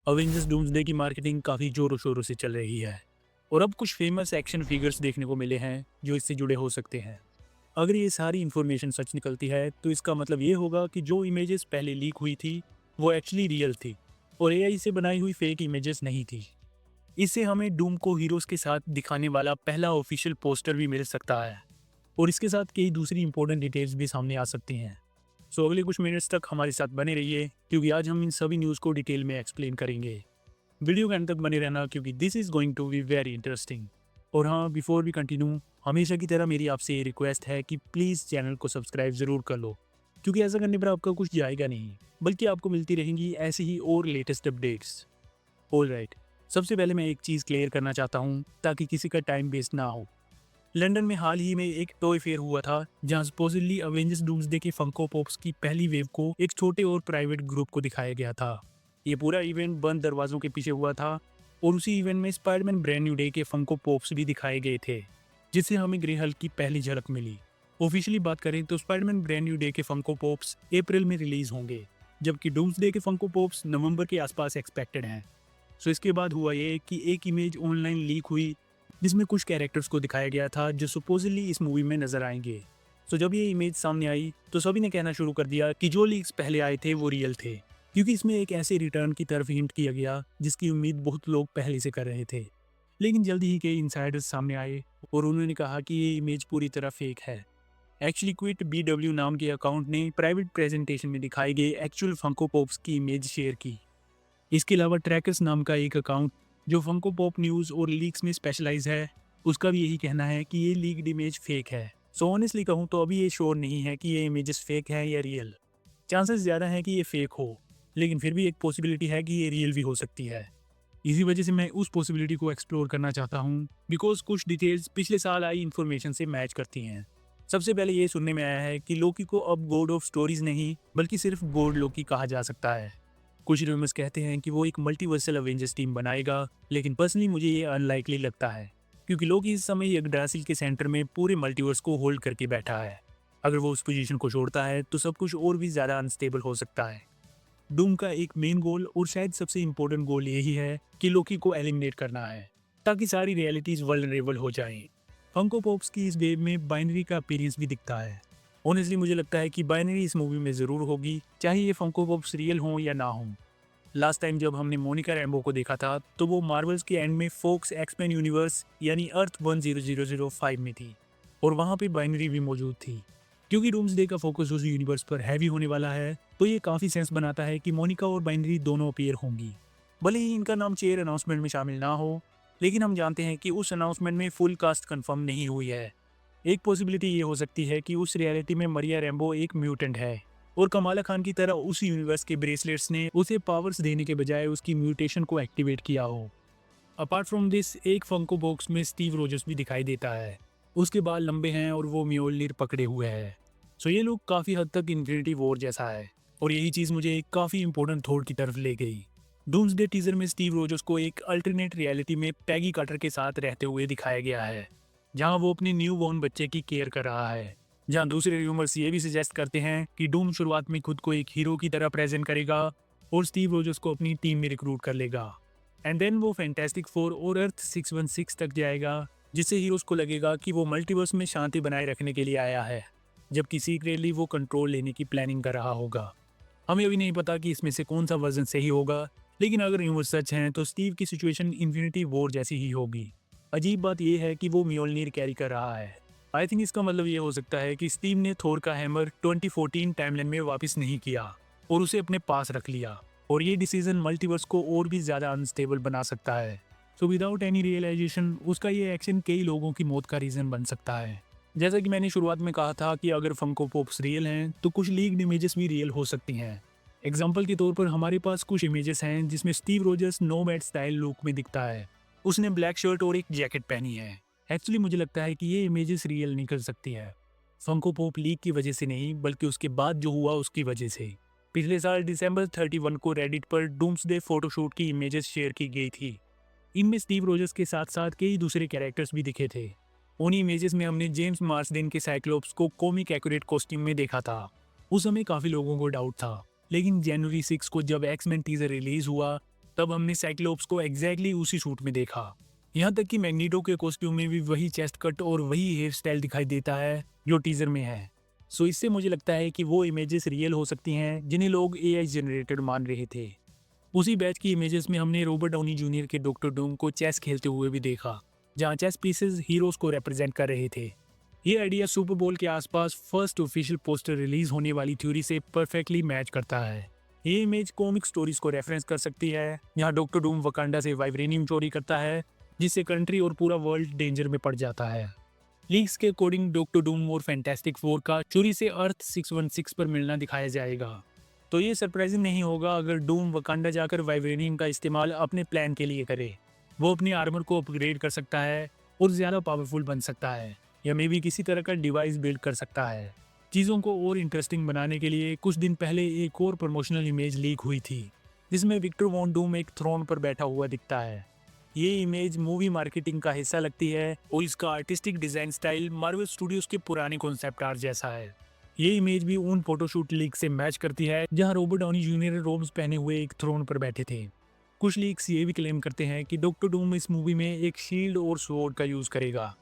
Avengers doomsday की marketing काफ़ी ज़ोरों शोरों से चल रही है और अब कुछ फेमस एक्शन फिगर्स देखने को मिले हैं जो इससे जुड़े हो सकते हैं। अगर ये सारी इन्फॉर्मेशन सच निकलती है तो इसका मतलब ये होगा कि जो इमेजेस पहले लीक हुई थी वो एक्चुअली रियल थी और एआई से बनाई हुई फेक इमेजेस नहीं थी। इससे हमें डूम को हीरोज़ के साथ दिखाने वाला पहला ऑफिशियल पोस्टर भी मिल सकता है और इसके साथ कई दूसरी इंपॉर्टेंट डिटेल्स भी सामने आ सकती हैं। सो अगले कुछ मिनट्स तक हमारे साथ बने रहिए क्योंकि आज हम इन सभी न्यूज़ को डिटेल में एक्सप्लेन करेंगे। वीडियो के अंत तक बने रहना क्योंकि this is going to be very interesting. और हाँ, बिफोर वी कंटिन्यू, हमेशा की तरह मेरी आपसे ये रिक्वेस्ट है कि प्लीज़ चैनल को सब्सक्राइब ज़रूर कर लो, क्योंकि ऐसा करने पर आपका कुछ जाएगा नहीं, बल्कि आपको मिलती रहेंगी ऐसी ही और लेटेस्ट अपडेट्स। ऑलराइट, सबसे पहले मैं एक चीज़ क्लियर करना चाहता हूँ ताकि किसी का टाइम वेस्ट ना हो। लंदन में हाल ही में एक टॉय फेयर हुआ था जहाँ सपोजिटली अवेंजर्स डूम्सडे के फंको पॉप्स की पहली वेव को एक छोटे और प्राइवेट ग्रुप को दिखाया गया था। ये पूरा इवेंट बंद दरवाजों के पीछे हुआ था और उसी इवेंट में स्पाइडरमैन ब्रांड न्यू डे के फंको पॉप्स भी दिखाए गए थे, जिससे हमें ग्रे हल्क की पहली झलक मिली। ऑफिशियली बात करें तो स्पाइडरमैन ब्रांड न्यू डे के फंको पॉप्स अप्रैल में रिलीज होंगे, जबकि डूम्सडे के फंको पॉप्स नवंबर के आसपास एक्सपेक्टेड हैं। सो इसके बाद हुआ ये कि एक इमेज ऑनलाइन लीक हुई जिसमें कुछ कैरेक्टर्स को दिखाया गया था जो सुपोजली इस मूवी में नजर आएंगे। सो जब ये इमेज सामने आई तो सभी ने कहना शुरू कर दिया कि जो लीक्स पहले आए थे वो रियल थे, क्योंकि इसमें एक ऐसे रिटर्न की तरफ हिंट किया गया जिसकी उम्मीद बहुत लोग पहले से कर रहे थे। लेकिन जल्दी ही कई इनसाइडर्स सामने आए और उन्होंने कहा कि ये इमेज पूरी तरह फेक है। एक्चुअली क्विट BW नाम के अकाउंट ने प्राइवेट प्रेजेंटेशन में दिखाई गई एक्चुअल फंको पॉप्स की इमेज शेयर की। इसके अलावा ट्रैकर्स नाम का एक अकाउंट जो फंको पॉप न्यूज़ और लीक्स में स्पेशलाइज है, उसका भी यही कहना है कि ये लीक्ड इमेज फेक है। सो ऑनेस्टली कहूँ तो अभी ये श्योर नहीं है कि ये इमेजेस फेक है या रियल। चांसेस ज़्यादा है कि ये फेक हो, लेकिन फिर भी एक पॉसिबिलिटी है कि ये रियल भी हो सकती है। इसी वजह से मैं उस पॉसिबिलिटी को एक्सप्लोर करना चाहता हूँ, बिकॉज कुछ डिटेल्स पिछले साल आई इन्फॉर्मेशन से मैच करती हैं। सबसे पहले ये सुनने में आया है कि लोकी को अब गॉड ऑफ स्टोरीज नहीं बल्कि सिर्फ गॉड लोकी कहा जा सकता है। कुछ रूमर्स कहते हैं कि वो एक मल्टीवर्सल अवेंजर्स टीम बनाएगा, लेकिन पर्सनली मुझे ये अनलाइकली लगता है, क्योंकि लोकी इस समय यग्drasil के सेंटर में पूरे मल्टीवर्स को होल्ड करके बैठा है। अगर वो उस पोजीशन को छोड़ता है तो सब कुछ और भी ज़्यादा अनस्टेबल हो सकता है। डूम का एक मेन गोल और शायद सबसे इम्पोर्टेंट गोल यही है कि लोकी को एलिमिनेट करना है, ताकि सारी रियलिटीज़ वल्नरेबल हो जाएं। फंको पॉप्स की इस वेव में बाइनरी का अपीयरेंस भी दिखता है। ऑनेस्टली मुझे लगता है कि बाइनरी इस मूवी में ज़रूर होगी, चाहे ये फंको पॉप्स रियल हों या ना हों। लास्ट टाइम जब हमने मोनिका रैम्बो को देखा था तो वो मार्वल्स के एंड में फोक्स एक्समैन यूनिवर्स यानी अर्थ 10005 में थी और वहाँ पे बाइनरी भी मौजूद थी। क्योंकि डूम्सडे का फोकस उस यूनिवर्स पर हैवी होने वाला है तो ये काफ़ी सेंस बनाता है कि मोनिका और बाइनरी दोनों अपीयर होंगी। भले ही इनका नाम चेयर अनाउंसमेंट में शामिल ना हो, लेकिन हम जानते हैं कि उस अनाउंसमेंट में फुल कास्ट कंफर्म नहीं हुई है। एक पॉसिबिलिटी ये हो सकती है कि उस रियलिटी में मरिया रैम्बो एक म्यूटेंट है और कमाला खान की तरह उस यूनिवर्स के ब्रेसलेट्स ने उसे पावर्स देने के बजाय उसकी म्यूटेशन को एक्टिवेट किया हो। अपार्ट फ्रॉम दिस, एक फंको बॉक्स में स्टीव रोजर्स भी दिखाई देता है। उसके बाल लंबे हैं और वो म्योलनिर पकड़े हुए है। सो ये लुक काफ़ी हद तक इन्फिनिटी वॉर जैसा है और यही चीज़ मुझे एक काफ़ी इंपॉर्टेंट थॉट की तरफ ले गई। डूम्सडे टीजर में स्टीव रोजर्स को एक अल्टरनेट रियलिटी में पैगी कार्टर के साथ रहते हुए दिखाया गया है, जहां वो अपने न्यू बॉर्न बच्चे की केयर कर रहा है। जहां दूसरे रूमर्स ये भी सजेस्ट करते हैं कि डूम शुरुआत में खुद को एक हीरो की तरह प्रेजेंट करेगा और स्टीव रोजर्स को अपनी टीम में रिक्रूट कर लेगा। एंड देन वो फैंटास्टिक फोर और अर्थ 616 तक जाएगा, जिससे हीरोज को लगेगा कि वो मल्टीवर्स में शांति बनाए रखने के लिए आया है, जबकि सीक्रेटली वो कंट्रोल लेने की प्लानिंग कर रहा होगा। हमें अभी नहीं पता कि इसमें से कौन सा वर्जन सही होगा, लेकिन अगर यूँ सच हैं तो स्टीव की सिचुएशन इन्फिनिटी वॉर जैसी ही होगी। अजीब बात यह है कि वो म्योलनिर कैरी कर रहा है। आई थिंक इसका मतलब ये हो सकता है कि स्टीव ने थोर का हैमर 2014 टाइमलाइन में वापस नहीं किया और उसे अपने पास रख लिया, और ये डिसीजन मल्टीवर्स को और भी ज़्यादा अनस्टेबल बना सकता है। सो विदाउट एनी रियलाइजेशन उसका ये एक्शन कई लोगों की मौत का रीज़न बन सकता है। जैसा कि मैंने शुरुआत में कहा था कि अगर फंको पॉप्स रियल हैं तो कुछ लीक्ड इमेजेस भी रियल हो सकती हैं। एग्जाम्पल के तौर पर हमारे पास कुछ इमेजेस हैं जिसमें Steve Rogers nomad style look में दिखता है। उसने ब्लैक शर्ट और एक जैकेट पहनी है। एक्चुअली मुझे लगता है कि ये इमेजेस रियल निकल सकती है, फंको पॉप लीक की वजह से नहीं बल्कि उसके बाद जो हुआ उसकी वजह से। पिछले साल दिसंबर 31 को रेडिट पर डूम्सडे फोटोशूट की इमेजेस शेयर की गई थी। इनमें स्टीव रोजर्स के साथ साथ कई दूसरे कैरेक्टर्स भी दिखे थे। उन्हीं इमेजेस में हमने जेम्स मार्सडेन के साइक्लोप्स को कॉमिक एक्यूरेट कॉस्ट्यूम में देखा था। उस समय काफ़ी लोगों को डाउट था, लेकिन जनवरी 6 को जब एक्समैन टीजर रिलीज हुआ तब हमने साइक्लोप्स को एग्जैक्टली उसी सूट में देखा। यहाँ तक कि मैग्नीटो के कॉस्ट्यूम में भी वही चेस्ट कट और वही हेयर स्टाइल दिखाई देता है जो टीजर में है। सो इससे मुझे लगता है कि वो इमेजेस रियल हो सकती हैं जिन्हें लोग एआई जनरेटेड मान रहे थे। उसी बैच की इमेजेस में हमने रॉबर्ट डाउनी जूनियर के डॉक्टर डूम को चेस खेलते हुए भी देखा, जहाँ चेस पीसेस हीरोज को रिप्रेजेंट कर रहे थे। ये आइडिया सुपर बोल के आसपास फर्स्ट ऑफिशियल पोस्टर रिलीज होने वाली थ्योरी से परफेक्टली मैच करता है। ये इमेज कॉमिक स्टोरीज को रेफरेंस कर सकती है, यहाँ डॉक्टर डूम वकांडा से वाइब्रेनियम चोरी करता है, जिससे कंट्री और पूरा वर्ल्ड डेंजर में पड़ जाता है। लीक्स के अकॉर्डिंग डॉक्टर डूम और फैंटास्टिक फोर का चोरी से अर्थ 616 पर मिलना दिखाया जाएगा। तो ये सरप्राइजिंग नहीं होगा अगर डूम वकांडा जाकर वाइब्रेनियम का इस्तेमाल अपने प्लान के लिए करे। वो अपनी आर्मर को अपग्रेड कर सकता है और ज़्यादा पावरफुल बन सकता है, या मे भी किसी तरह का डिवाइस बिल्ड कर सकता है। चीज़ों को और इंटरेस्टिंग बनाने के लिए कुछ दिन पहले एक और प्रमोशनल इमेज लीक हुई थी, जिसमें विक्टर वॉन डूम एक थ्रोन पर बैठा हुआ दिखता है। ये इमेज मूवी मार्केटिंग का हिस्सा लगती है और इसका artistic design style Marvel studios के पुराने कॉन्सेप्ट आर्ट जैसा है। ये इमेज भी उन फोटोशूट लीक से मैच करती है जहां रॉबर्ट डाउनी जूनियर रोब्स पहने हुए एक थ्रोन पर बैठे थे। कुछ लीक्स ये भी क्लेम करते हैं कि डॉक्टर डूम इस मूवी में एक शील्ड और स्वॉर्ड का यूज करेगा।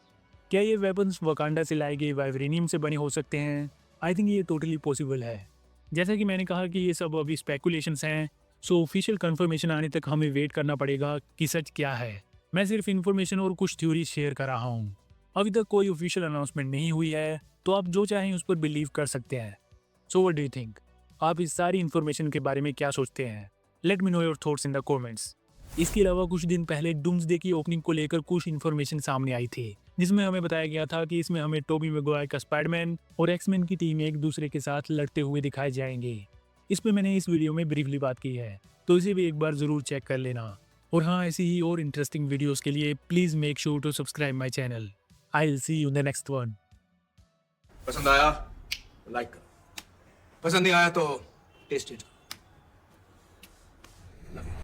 क्या ये वेपन्स वकांडा से लाए गए वाइब्रेनियम से बने हो सकते हैं? आई थिंक ये टोटली पॉसिबल है। जैसा कि मैंने कहा कि ये सब अभी स्पेकुलेशंस हैं, सो ऑफिशियल कंफर्मेशन आने तक हमें वेट करना पड़ेगा कि सच क्या है। मैं सिर्फ इन्फॉर्मेशन और कुछ थ्योरी शेयर कर रहा हूँ। अभी तक कोई ऑफिशियल अनाउंसमेंट नहीं हुई है, तो आप जो चाहें उस पर बिलीव कर सकते हैं। So what do you think? आप इस सारी इन्फॉर्मेशन के बारे में क्या सोचते हैं? Let me know your thoughts in the comments. इसके अलावा कुछ दिन पहले डूम्सडे की ओपनिंग को लेकर कुछ इन्फॉर्मेशन सामने आई थी, जिसमें हमें बताया गया था कि इसमें हमें टोबी मैगवायर का स्पाइडरमैन और एक्समैन की टीम एक दूसरे के साथ लड़ते हुए दिखाए जाएंगे। इस पर मैंने इस वीडियो में ब्रीफली बात की है, तो इसे भी एक बार ज़रूर चेक कर लेना। और हाँ, ऐसी ही और इंटरेस्टिंग वीडियोज़ के लिए please make sure to subscribe my channel. I will see you in the next one. पसंद आया लाइक करो, पसंद नहीं आया तो टेस्ट इट।